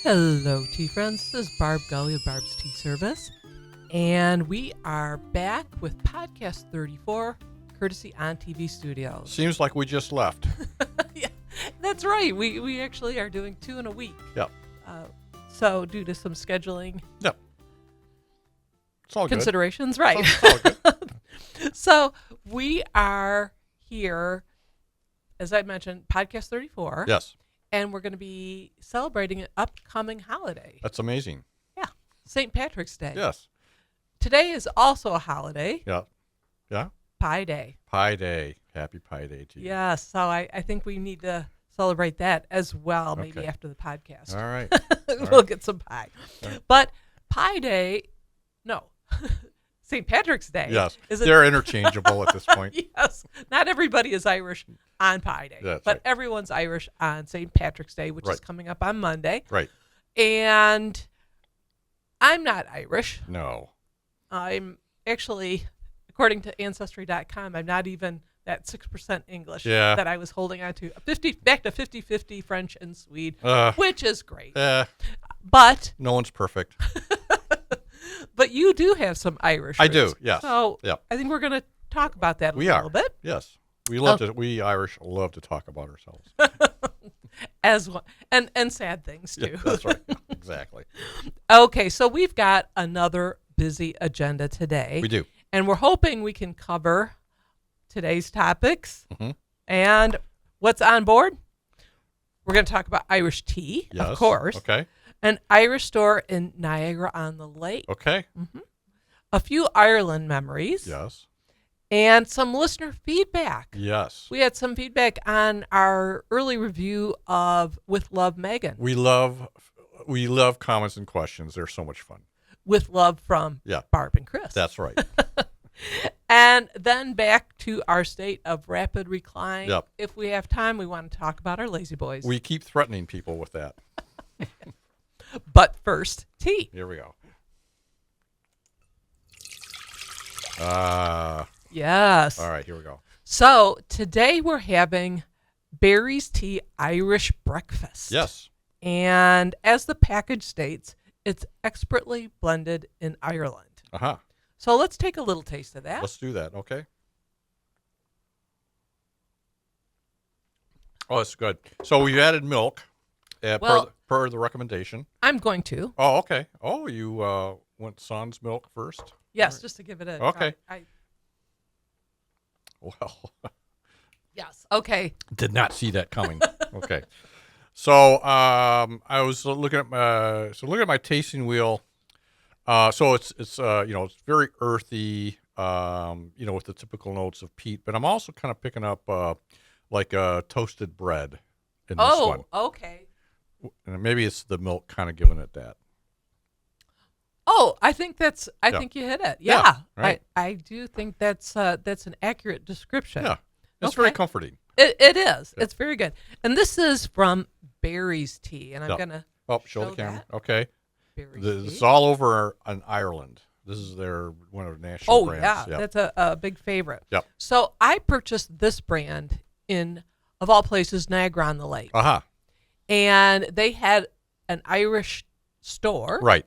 Hello, tea friends. This is Barb Gully of Barbs Tea Service, and we are back with podcast 34, courtesy On TV Studios. Seems like we just left. Yeah, that's right. We actually are doing 2 in a week. Yep. So due to some scheduling Yep. It's all considerations, good. right? It's all good. So we are here, as I mentioned, podcast 34. Yes. And we're going to be celebrating an upcoming holiday. That's amazing. Yeah, St. Patrick's Day. Yes. Today is also a holiday. Yeah. Yeah. Pie Day. Pie Day. Happy Pie Day to you. Yes, so I think we need to celebrate that as well, maybe Okay. after the podcast. All right. We'll get some pie. But Pie Day, no, St. Patrick's Day. Yes. They're interchangeable at this point. Yes, not everybody is Irish on Pie Day, That's but right. everyone's Irish on St. Patrick's Day, which is Right. coming up on Monday. Right. And I'm not Irish. No. I'm actually, according to Ancestry.com, I'm not even that 6% English Yeah. that I was holding on to. Back to 50-50 French and Swede, which is great. But No one's perfect. but you do have some Irish I do, roots. yes. So Yep. I think we're going to talk about that a We little are. bit. Yes. We Irish love to talk about ourselves. As well, and sad things too. Yeah, that's right. Exactly. Okay, so we've got another busy agenda today. We do. And we're hoping we can cover today's topics. Mm-hmm. And what's on board? We're going to talk about Irish tea, Yes. of course. Okay. An Irish store in Niagara-on-the-Lake. Okay. A few Ireland memories. Yes. And some listener feedback. Yes. We had some feedback on our early review of With Love Meghan. We love comments and questions. They're so much fun. With Love from Barb and Chris. That's right. And then back to our state of rapid recline. Yep. If we have time, we want to talk about our lazy boys. We keep threatening people with that. But first, tea. Here we go. Yes. All right, here we go. So today we're having Barry's Tea Irish Breakfast. Yes. And as the package states, it's expertly blended in Ireland. Uh-huh. So let's take a little taste of that. Let's do that, okay? Oh, it's good. So we've added milk per the recommendation. I'm going to. Oh, okay. Oh, you went sans milk first? Yes, just to give it a Okay. try. Well, Yes. Okay. did not see that coming. Okay. So I was looking at my tasting wheel. So it's it's very earthy, with the typical notes of peat, but I'm also kind of picking up like toasted bread in this one. Oh, okay. And maybe it's the milk kind of giving it that. Oh, I think think you hit it. Yeah. Yeah, right. I do think that's an accurate description. Yeah. It's Okay. very comforting. It is. Yeah. It's very good. And this is from Barry's Tea, and I'm gonna show the camera. that. Okay. Barry's This is Tea. all over in Ireland. This is one of their national Oh brands. yeah, that's a big favorite. Yep. So I purchased this brand in, of all places, Niagara-on-the-Lake. Uh-huh. And they had an Irish store. Right.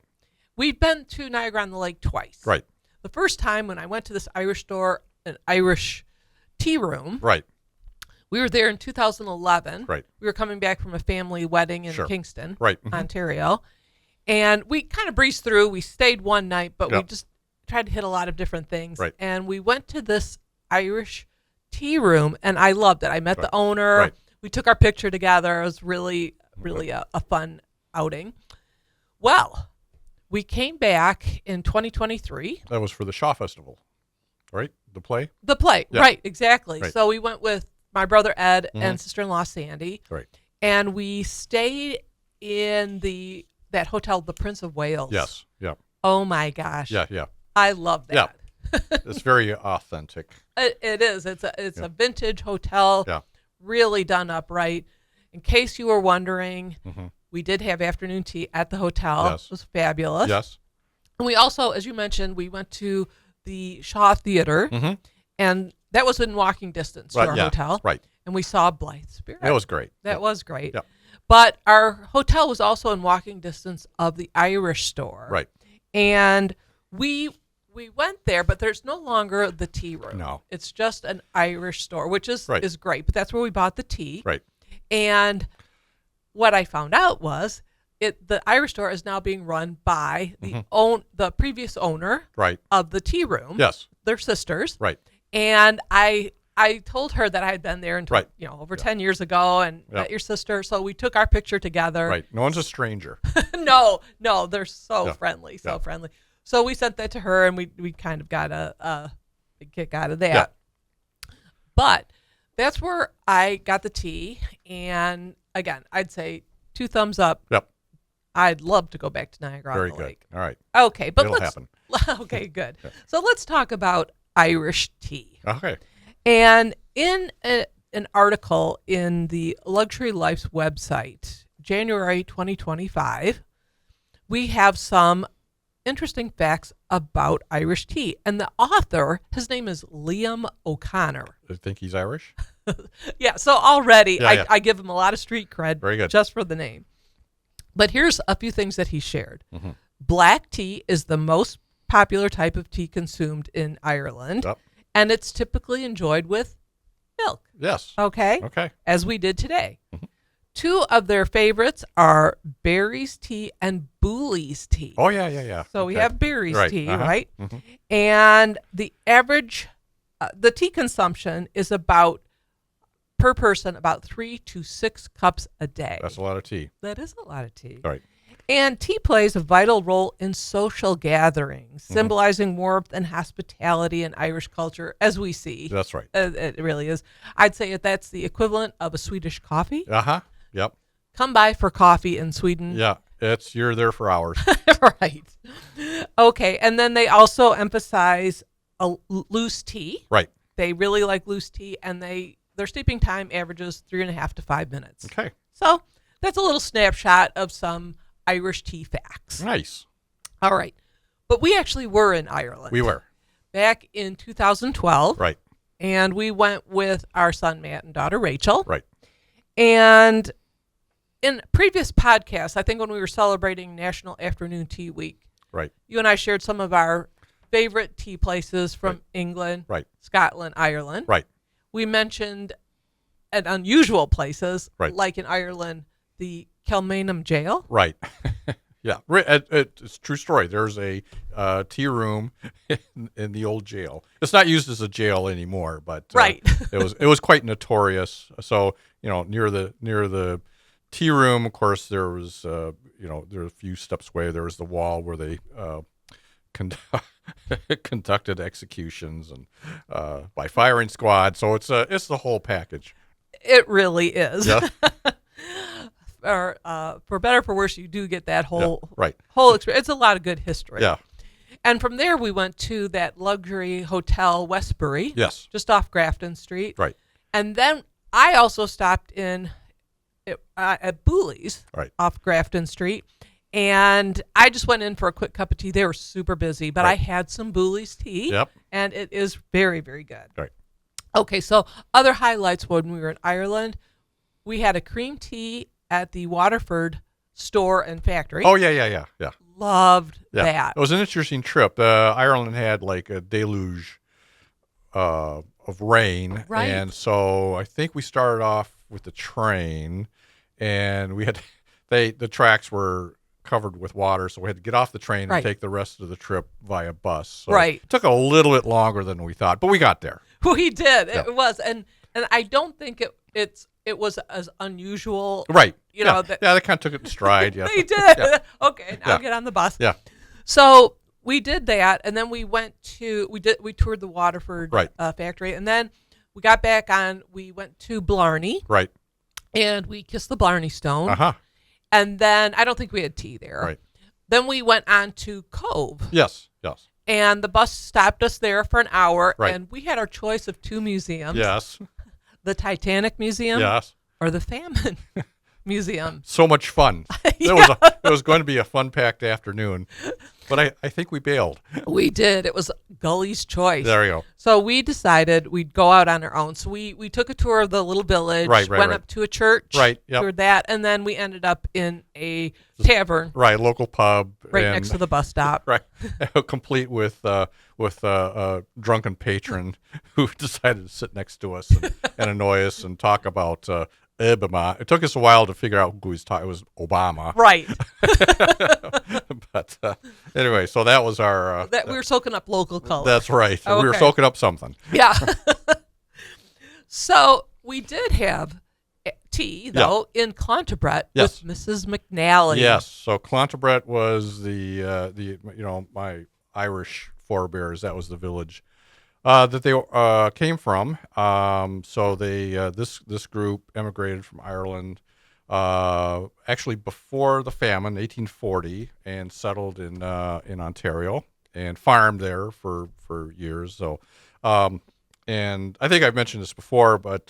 We've been to Niagara-on-the-Lake twice. Right. The first time when I went to this Irish store, an Irish tea room. Right. We were there in 2011. Right. We were coming back from a family wedding in Kingston, right. Ontario. And we kind of breezed through. We stayed one night, but we just tried to hit a lot of different things. Right. And we went to this Irish tea room, and I loved it. I met the owner. Right. We took our picture together. It was really, really a fun outing. Well, we came back in 2023. That was for the Shaw Festival, right? The play? The play, Yeah. right, exactly. Right. So we went with my brother Ed and sister-in-law Sandy. Right. And we stayed in that hotel, the Prince of Wales. Yes. Yeah. Oh my gosh. Yeah. Yeah. I love that. Yeah. It's very authentic. It is. It's a vintage hotel. Yeah. Really done up right. In case you were wondering, Mm-hmm. we did have afternoon tea at the hotel. Yes. It was fabulous. Yes. And we also, as you mentioned, we went to the Shaw Theater, Mm-hmm. and that was in walking distance to our hotel. Right. And we saw Blythe Spirit. That was great. That was great. Yeah. But our hotel was also in walking distance of the Irish store. Right. And we went there, but there's no longer the tea room. No. It's just an Irish store, which is Right. is great. But that's where we bought the tea. Right. And what I found out was the Irish store is now being run by the previous owner Right. of the tea room. Yes. They're sisters. Right. And I told her that I had been there until, over 10 years ago and met your sister. So we took our picture together. Right. No one's a stranger. No, they're so friendly, Yeah. friendly. So we sent that to her, and we kind of got a kick out of that. Yeah. But that's where I got the tea. And again, I'd say 2 thumbs up. Yep. I'd love to go back to Niagara Very on the good. Lake. All right. Okay, but It'll happen. Okay, good. So let's talk about Irish tea. Okay. And in an article in the Luxury Life's website, January 2025, we have some interesting facts about Irish tea. And the author, his name is Liam O'Connor. I think he's Irish. Yeah, so already Yeah. I give him a lot of street cred Very good. just for the name. But here's a few things that he shared. Mm-hmm. Black tea is the most popular type of tea consumed in Ireland, Yep. and it's typically enjoyed with milk. Yes. Okay? Okay. As we did today. Mm-hmm. 2 of their favorites are Barry's tea and Booley's tea. Oh, yeah. So we Okay. have Barry's Right. tea, Uh-huh. right? Mhm. And the average, the tea consumption is about, per person, about 3 to 6 cups a day. That's a lot of tea. That is a lot of tea. All right. And tea plays a vital role in social gatherings, symbolizing warmth and hospitality in Irish culture, as we see. That's right. It really is. I'd say that's the equivalent of a Swedish coffee. Uh-huh. Yep. Come by for coffee in Sweden. Yeah. You're there for hours. Right. Okay. And then they also emphasize a loose tea. Right. They really like loose tea, and their steeping time averages 3.5 to 5 minutes. Okay. So that's a little snapshot of some Irish tea facts. Nice. All right. But we actually were in Ireland. We were. Back in 2012. Right. And we went with our son Matt and daughter Rachel. Right. And in previous podcasts, I think when we were celebrating National Afternoon Tea Week, Right. you and I shared some of our favorite tea places from England, Right. Scotland, Ireland. Right. We mentioned unusual places, Right. like in Ireland, the Kilmainham Jail. Right. Yeah. It's a true story. There's a tea room in the old jail. It's not used as a jail anymore, but Right. it was quite notorious. So, near the tea room, of course, there was there were a few steps away. There was the wall where they conducted executions and by firing squad. So it's the whole package. It really is. Yeah. Or for better or for worse, you do get that whole Right. whole experience. It's a lot of good history. Yeah. And from there, we went to that luxury hotel, Westbury. Yes. Just off Grafton Street. Right. And then I also stopped in at Booley's Right. off Grafton Street. And I just went in for a quick cup of tea. They were super busy, but Right. I had some Booley's tea. Yep. And it is very, very good. Right. Okay, so other highlights when we were in Ireland, we had a cream tea at the Waterford store and factory. Oh, yeah. Loved Yeah. that. It was an interesting trip. Ireland had like a deluge of rain. Right. And so I think we started off with the train, and we had the tracks were covered with water, so we had to get off the train and Right. take the rest of the trip via bus. So Right. It took a little bit longer than we thought, but we got there. We did. Yeah. It was. And I don't think it was as unusual. Right. You yeah. know, that- yeah, they kind of took it in stride. Yeah. They did. Yeah. Okay, now Yeah. get on the bus. Yeah. So we did that, and then we toured the Waterford Right. factory, and then we got back on. We went to Blarney, Right. and we kissed the Blarney Stone, Uh-huh. and then I don't think we had tea there. Right. Then we went on to Cove, Yes. and the bus stopped us there for an hour, Right. and we had our choice of 2 museums: Yes. the Titanic Museum Yes. or the Famine Museum. So much fun. Yeah. It was going to be a fun-packed afternoon, but I think we bailed. We did. It was Gully's choice. There you go. So we decided we'd go out on our own. So we took a tour of the little village, went up to a church, Right, yep. toured that, and then we ended up in a tavern Right, local pub. right and, next to the bus stop. Right, complete with a drunken patron who decided to sit next to us and annoy us and talk about Obama. It took us a while to figure out who he was talking. It was Obama. Right. But anyway, so that was our. We were soaking up local color. That's right. Okay. We were soaking up something. Yeah. So we did have tea, though, in Clontebret with Mrs. McNally. Yes. So Clontebret was the my Irish forebears. That was the village that they came from. So they this group emigrated from Ireland actually before the famine, 1840, and settled in Ontario and farmed there for years. So, and I think I've mentioned this before, but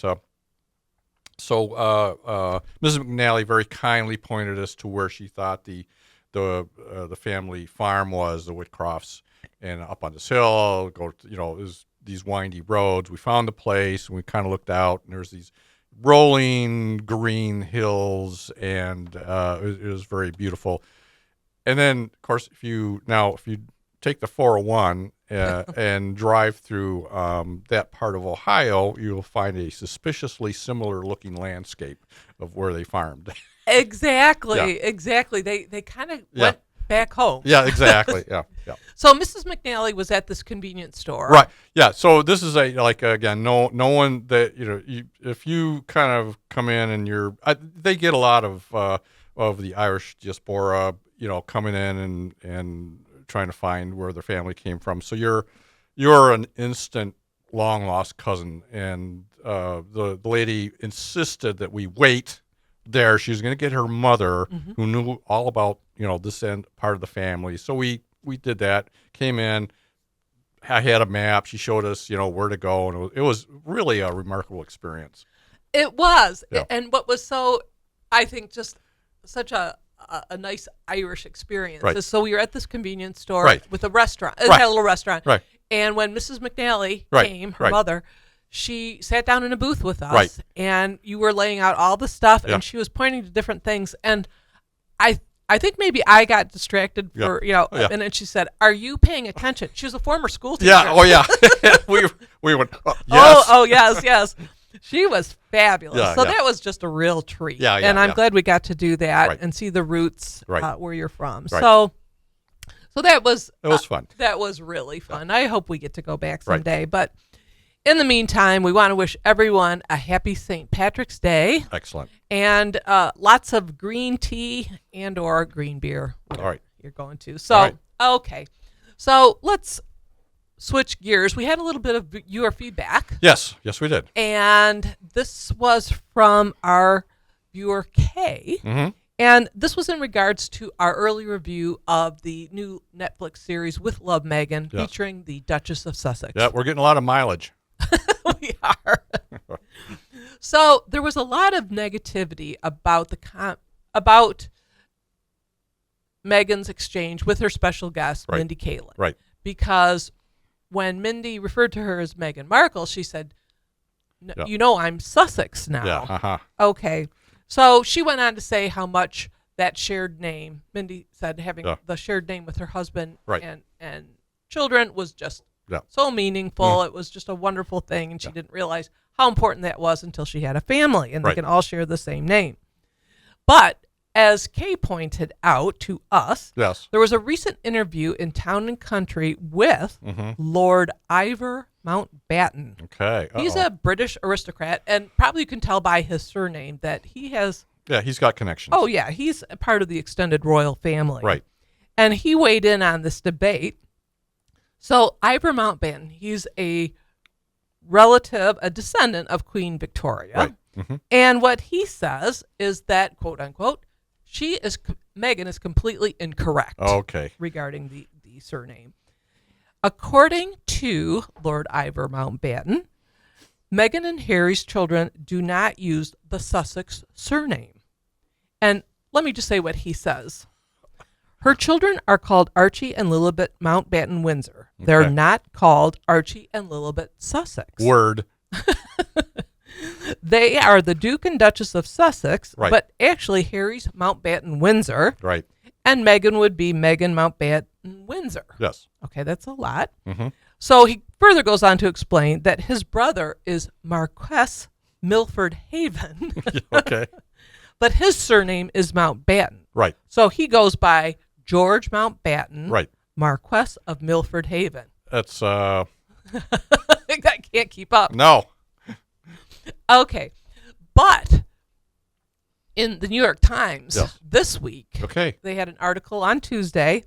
Mrs. McNally very kindly pointed us to where she thought the family farm was, the Whitcrofts, and up on this hill. There's these windy roads. We found the place, and we kind of looked out, and there's these rolling green hills, and it was very beautiful. And then, of course, if you take the 401 and drive through that part of Ohio, you'll find a suspiciously similar looking landscape of where they farmed. Exactly. They kind of went back home. Yeah, exactly. Yeah. So Mrs. McNally was at this convenience store. Right. Yeah. So this is again, no one that if you kind of come in and they get a lot of the Irish diaspora, coming in and trying to find where their family came from. So you're an instant long lost cousin, and the lady insisted that we wait there. She was going to get her mother, who knew all about this end part of the family. So we did that. Came in. I had a map. She showed us where to go, and it was really a remarkable experience. It was, Yeah. and what was so, I think, just such a nice Irish experience. Right. Is so we were at this convenience store Right. with a restaurant. It Right. had a little restaurant. Right. And when Mrs. McNally Right. came, her Right. mother, she sat down in a booth with us, Right. and you were laying out all the stuff, Yeah. and she was pointing to different things. And I think maybe I got distracted for, Yeah. and then she said, "Are you paying attention?" She was a former school teacher. Yeah. Oh yeah. we went. Yes. Oh, yes. She was fabulous. Yeah, so yeah. that was just a real treat. Yeah, and I'm yeah. glad we got to do that Right. and see the roots Right. where you're from. Right. So that was fun. That was really fun. I hope we get to go back Right. someday. But in the meantime, we want to wish everyone a happy St. Patrick's Day Excellent. and lots of green tea and or green beer. All right. You're going to. So, All right. okay. So let's switch gears. We had a little bit of your feedback. Yes, we did. And this was from our viewer Kay. Mm-hmm. And this was in regards to our early review of the new Netflix series with Love Meghan, Yes. featuring the Duchess of Sussex. Yeah, we're getting a lot of mileage. We are. So there was a lot of negativity about about Meghan's exchange with her special guest, Right. Mindy Kaling. Right. Because when Mindy referred to her as Meghan Markle, she said, Yeah. I'm Sussex now. Yeah. Uh-huh. Okay. So she went on to say how much that shared name, Mindy said having the shared name with her husband Right. and children was just so meaningful. It was just a wonderful thing. And she didn't realize how important that was until she had a family and they Right. can all share the same name. But as Kay pointed out to us, Yes. there was a recent interview in Town and Country with Lord Ivor Mountbatten. Okay. He's a British aristocrat, and probably you can tell by his surname that he has... Yeah, he's got connections. Oh, yeah, he's a part of the extended royal family. Right. And he weighed in on this debate. So Ivor Mountbatten, he's a relative, a descendant of Queen Victoria. Right. Mm-hmm. And what he says is that, quote unquote, Meghan is completely incorrect Okay. regarding the surname. According to Lord Ivor Mountbatten, Meghan and Harry's children do not use the Sussex surname. And let me just say what he says. Her children are called Archie and Lilibet Mountbatten Windsor. They're Okay. not called Archie and Lilibet Sussex. Word. They are the Duke and Duchess of Sussex, Right. but actually Harry's Mountbatten Windsor, Right. and Meghan would be Meghan Mountbatten Windsor. Yes. Okay, that's a lot. Mm-hmm. So he further goes on to explain that his brother is Marquess Milford Haven, Okay. but his surname is Mountbatten. Right. So he goes by George Mountbatten, Right. Marquess of Milford Haven. That's I can't keep up. no. Okay, but in the New York Times Yes. this week, Okay. they had an article on Tuesday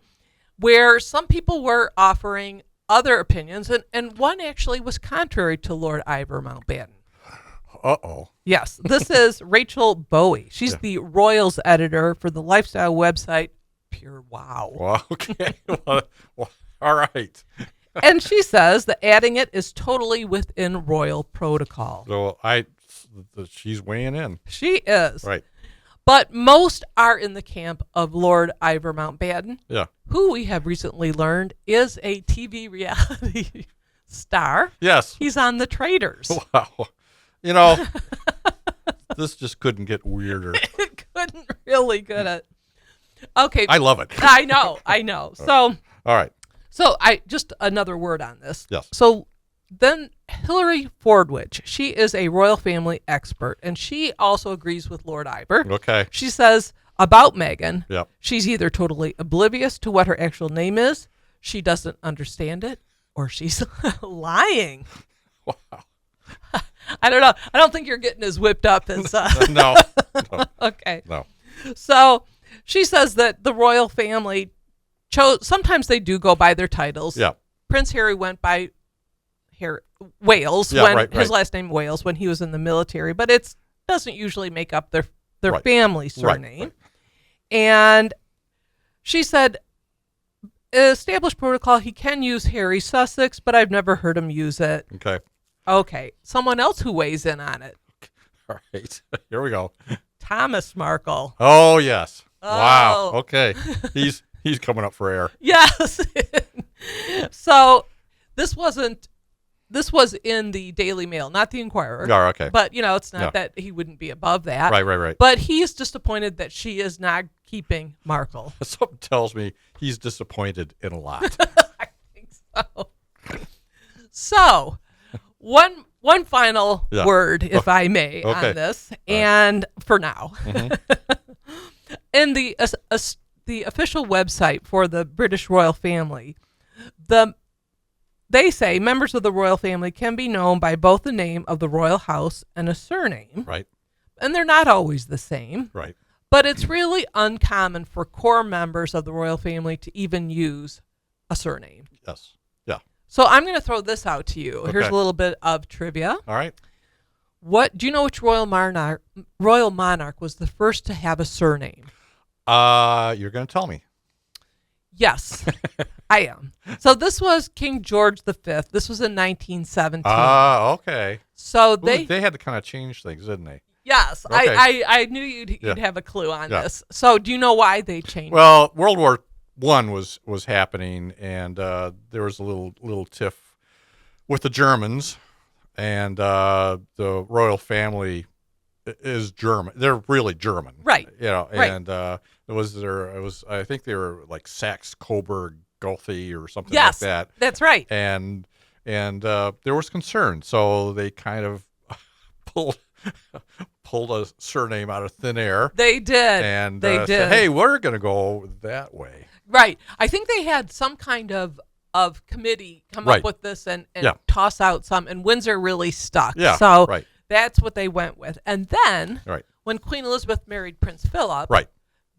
where some people were offering other opinions, and one actually was contrary to Lord Ivor Mountbatten. Uh-oh. Yes, this is Rachel Bowie. She's Yeah. the Royals editor for the lifestyle website Pure Wow. Well, okay. Well, all right. And she says that adding it is totally within royal protocol. So she's weighing in. She is. Right. But most are in the camp of Lord Ivor Mountbatten, Yeah. who we have recently learned is a TV reality star. Yes. He's on The Traitors. Wow. You know, this just couldn't get weirder. It couldn't really get it. Okay. I love it. I know. So All right. I just another word on this. Yes. So then Hilary Fordwich, she is a royal family expert, and she also agrees with Lord Ivor. Okay. She says about Meghan, Yep. she's either totally oblivious to what her actual name is, she doesn't understand it, or she's lying. Wow. I don't know. I don't think you're getting as whipped up as. No. No. Okay. No. So she says that the royal family sometimes they do go by their titles. Yeah. Prince Harry went by Wales, Yeah, when right. his last name Wales when he was in the military, but it doesn't usually make up their Right. family Right, surname. right. And she said, established protocol, he can use Harry Sussex, but I've never heard him use it. Okay. Okay, someone else who weighs in on it, All right. Here we go. Thomas Markle. Oh, yes. Wow. Oh. Okay. He's coming up for air. Yes. So this was in the Daily Mail, not the Inquirer. Oh, okay. But, it's not Yeah. that he wouldn't be above that. Right. But he's disappointed that she is not keeping Markle. Something tells me he's disappointed in a lot. I think so. So, one final Yeah. word, if I may, Okay. on this, right. and for now. Mhm. In the official website for the British royal family, they say members of the royal family can be known by both the name of the royal house and a surname. Right. And they're not always the same. Right. But it's really uncommon for core members of the royal family to even use a surname. Yes. Yeah. So I'm going to throw this out to you. Here's Okay. a little bit of trivia. All right. What do you know? Which royal monarch was the first to have a surname? You're going to tell me. Yes, I am. So this was King George V. This was in 1917. Okay. So Ooh, they had to kind of change things, didn't they? yes, Okay. I knew you'd Yeah. have a clue on Yeah. this. So do you know why they changed? Well, World War I was happening, and there was a little tiff with the Germans, and the royal family is German. They're really German, Right. Right. And I think they were like Saxe Coburg Gothy or something Yes, like that. that's right. And there was concern, so they kind of pulled a surname out of thin air. They did. And they did. said, hey, we're going to go that way. Right. I think they had some kind of committee come Right. up with this and Yeah. toss out some, and Windsor really stuck. Yeah, So right. that's what they went with. And then Right. when Queen Elizabeth married Prince Philip, Right.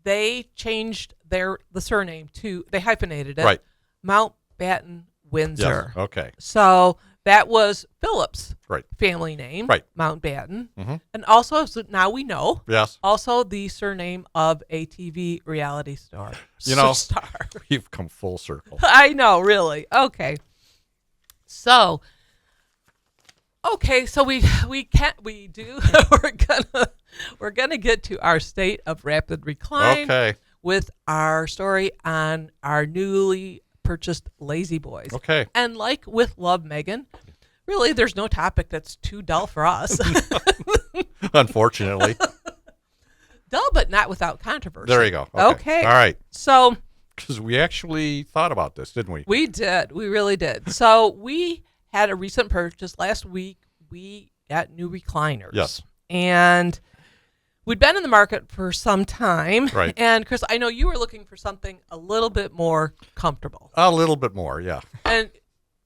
they changed the surname they hyphenated it, Right. Mountbatten Windsor. Yes. Okay. So that was Philip's Right. family name, Right. Mountbatten. Mhm. And also, so now we know, Yes. also the surname of a TV reality star. Star. We've come full circle. I know, really. Okay. So we do we're gonna We're going to get to our state of rapid recline Okay. with our story on our newly purchased Lazy Boys. Okay. And like with Love Meghan, really there's no topic that's too dull for us. Unfortunately. Dull, but not without controversy. There you go. Okay. All right. So Because we actually thought about this, didn't we? we did. We really did. So we had a recent purchase last week. We got new recliners. Yes. And we'd been in the market for some time. Right. And Chris, I know you were looking for something a little bit more comfortable. A little bit more, yeah. And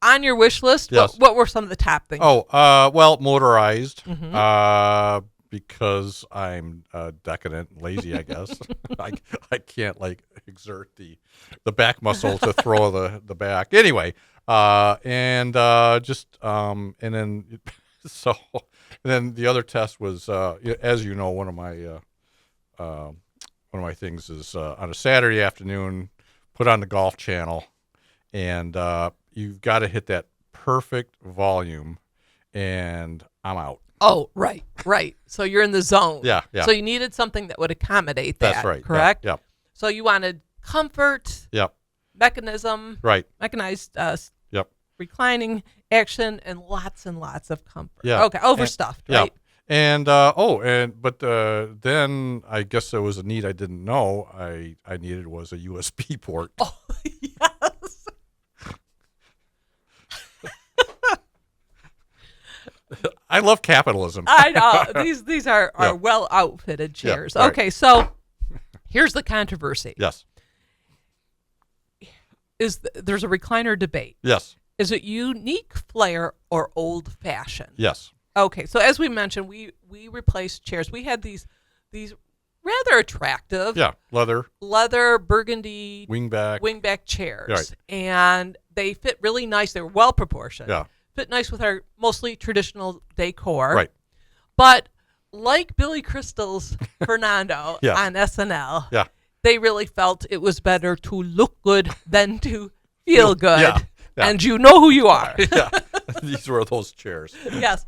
on your wish list, Yes. what were some of the top things? Oh, well, motorized. Mhm. Because I'm decadent and lazy, I guess. I can't exert the back muscle to throw the back. Anyway, and then so and then the other test was as you know, one of my things is on a Saturday afternoon, put on the Golf Channel, and you've got to hit that perfect volume, and I'm out. Oh, right. So you're in the zone. Yeah. So you needed something that would accommodate that. That's right. Correct? Yep. So you wanted comfort, Yep. mechanism, Right. mechanized Yep. reclining action, and lots of comfort. Yeah. Okay, overstuffed, Yeah. right? And but then I guess there was a need I didn't know I needed was a USB port. Oh, yes. I love capitalism. I know. These are Yeah. well outfitted chairs. right. Okay, so here's the controversy. Yes. There's a recliner debate. Yes. Is it unique flair or old fashioned? Yes. Okay, so as we mentioned, we replaced chairs. We had these rather attractive Yeah. leather burgundy Wingback. chairs. Right. And they fit really nice. They were well proportioned. Yeah. Fit nice with our mostly traditional decor. Right. But like Billy Crystal's Fernando Yeah. on SNL, Yeah. they really felt it was better to look good than to feel good. Yeah. Yeah. And you know who you are. Yeah. These were those chairs. Yes.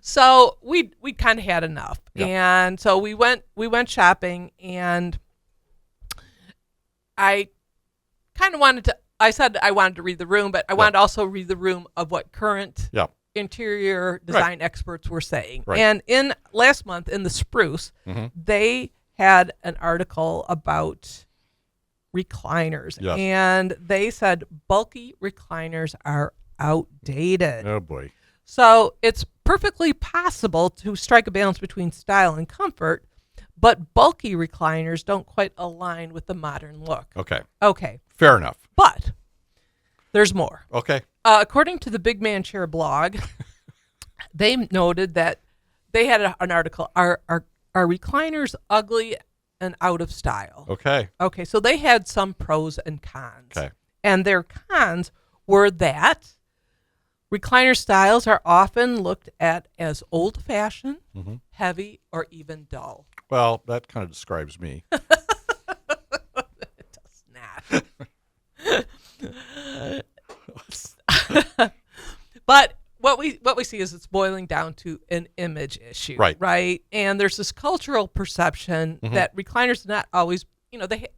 So we kind of had enough. Yeah. And so we went shopping, and I kind of I said I wanted to read the room, but I wanted to also read the room of what current Yeah. interior design experts were saying. Right. And last month in the Spruce, Mhm. they had an article about recliners. Yes. And they said bulky recliners are outdated. Oh boy. So it's perfectly possible to strike a balance between style and comfort, but bulky recliners don't quite align with the modern look. Okay. Okay, Fair enough. but there's more. Okay. According to the Big Man Chair blog, they noted that they had an article, are recliners ugly and out of style? Okay. Okay, so they had some pros and cons. Okay. And their cons were that recliner styles are often looked at as old-fashioned, Mhm. heavy, or even dull. Well, that kind of describes me. It does not. But what we see is it's boiling down to an image issue, Right. Right, and there's this cultural perception Mhm. that recliners not always, the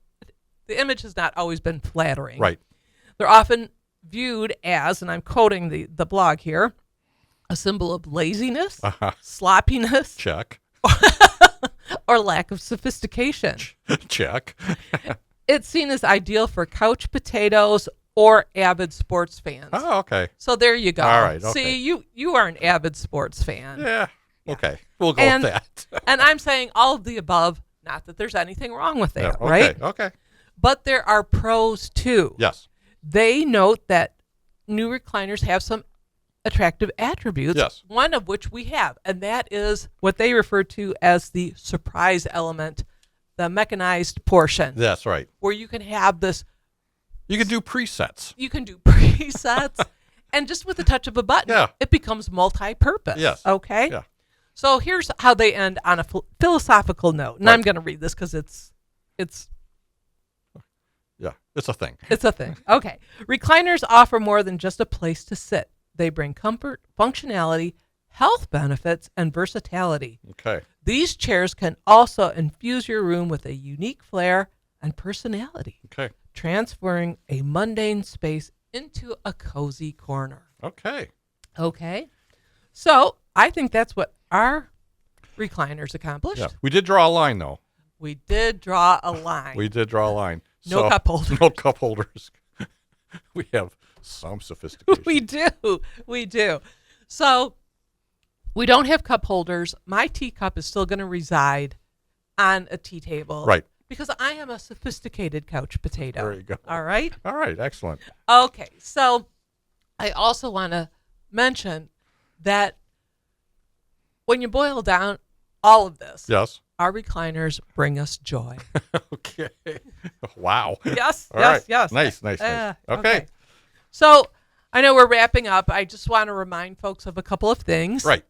image has not always been flattering. Right. They're often viewed as, and I'm quoting the blog here, a symbol of laziness, Uh-huh. sloppiness, Check. or lack of sophistication. Check. It's seen as ideal for couch potatoes or avid sports fans. Oh, okay. So there you go. All right, okay. See, you are an avid sports fan. Yeah. Okay. We'll go And- with that. And I'm saying all of the above, not that there's anything wrong with that, Yeah, okay. right? Okay. But there are pros too. Yes. They note that new recliners have some attractive attributes, Yes. one of which we have, and that is what they refer to as the surprise element, the mechanized portion, That's right. where you can have this, You can do presets. you can do presets, and just with the touch of a button, Yeah. it becomes multi-purpose. Yes. Okay? Yeah. So here's how they end on a philosophical note, and Right. I'm going to read this because it's Yeah. It's a thing. It's a thing. Okay. Recliners offer more than just a place to sit. They bring comfort, functionality, health benefits, and versatility. Okay. These chairs can also infuse your room with a unique flair and personality, Okay. transferring a mundane space into a cozy corner. Okay. Okay. So I think that's what our recliners accomplished. Yeah. We did draw a line, though. We did draw a line. We did draw a line. No cup holders. No cup holders. We have some sophistication. We do. We do. So we don't have cup holders. My teacup is still going to reside on a tea table. Right. Because I am a sophisticated couch potato. There you go. All right. All right. Excellent. Okay. So I also want to mention that when you boil down all of this, Yes. our recliners bring us joy. Okay. Wow. Yes, All yes, right. yes. Nice. Okay. So I know we're wrapping up. I just want to remind folks of a couple of things. Right.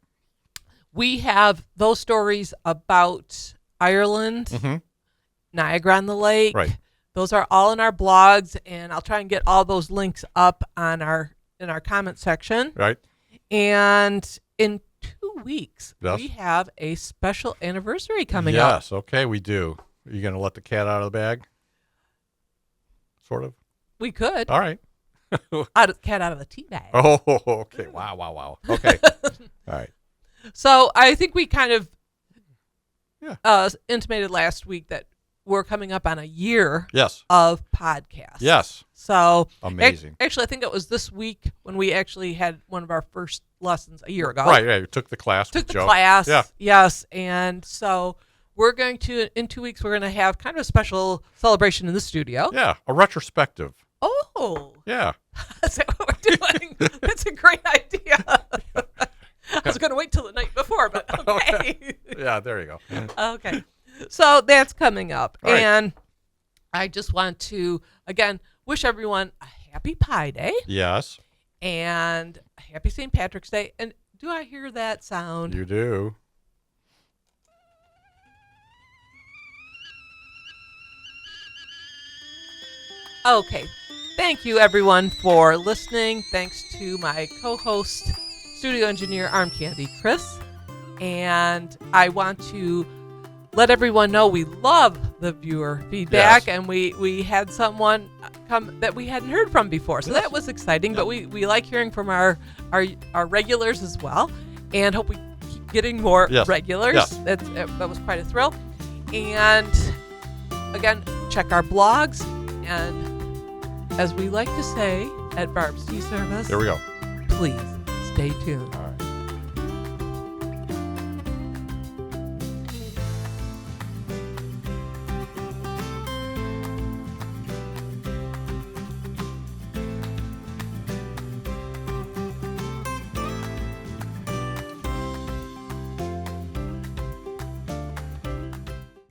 We have those stories about Ireland, Mm-hmm. Niagara on the Lake. Right. Those are all in our blogs, and I'll try and get all those links up on in our comment section. Right. And in 2 weeks, Yes. we have a special anniversary coming up. Yes. Okay. We do. Are you going to let the cat out of the bag? Sort of. We could. All right. Cat out of the tea bag. Oh, okay. Wow. Okay. All right. So I think we kind of Yeah. intimated last week that we're coming up on a year Yes. of podcasts. Yes. So Amazing. Actually, I think it was this week when we actually had one of our first lessons a year ago. Right. Yeah. You took the class. Took with the Joe. class. Yeah. Yes. And so we're going to, in 2 weeks, we're going to have kind of a special celebration in the studio. Yeah. A retrospective. Oh. Yeah. Is that what we're doing? That's a great idea. I was going to wait till the night before, but okay. Yeah. There you go. Okay. So that's coming up. All right. And I just want to, again, wish everyone a happy Pi Day Yes. and a happy St. Patrick's Day. And do I hear that sound? You do. Okay. Thank you, everyone, for listening. Thanks to my co-host, studio engineer, Arm Candy, Chris. And I want to let everyone know we love the viewer feedback, Yes. and we had someone come that we hadn't heard from before, so that was exciting. But we like hearing from our regulars as well, and hope we keep getting more Yes. regulars. Yes. That was quite a thrill. And again, check our blogs, and as we like to say at Barbs Tea Service, There we go. please stay tuned. All